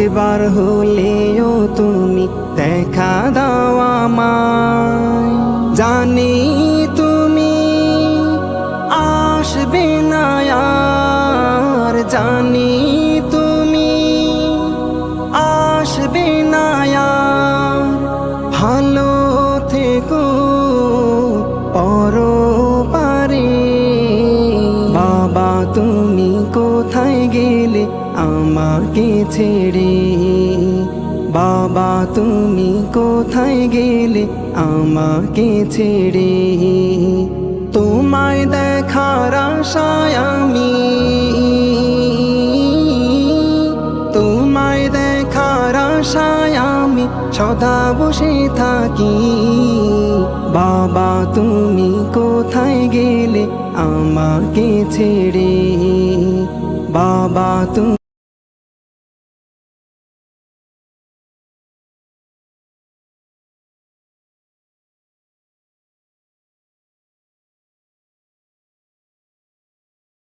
একবার হলেও তুমি দেখা দাও আমায়। জানি তুমি আসবে না আর, জানি তুমি আসবে না আর। ভালো থেকো পরপারে। বাবা তুমি কোথায় গেলে আমাকে ছেড়ে? বাবা তুমি কোথায় গেলে আমাকে ছেড়ে? তোমায় দেখার আশায় আমি, তোমায় দেখার আশায় আমি সদা বসে থাকি। বাবা তুমি কোথায় গেলে আমাকে ছেড়ে? বাবা তুমি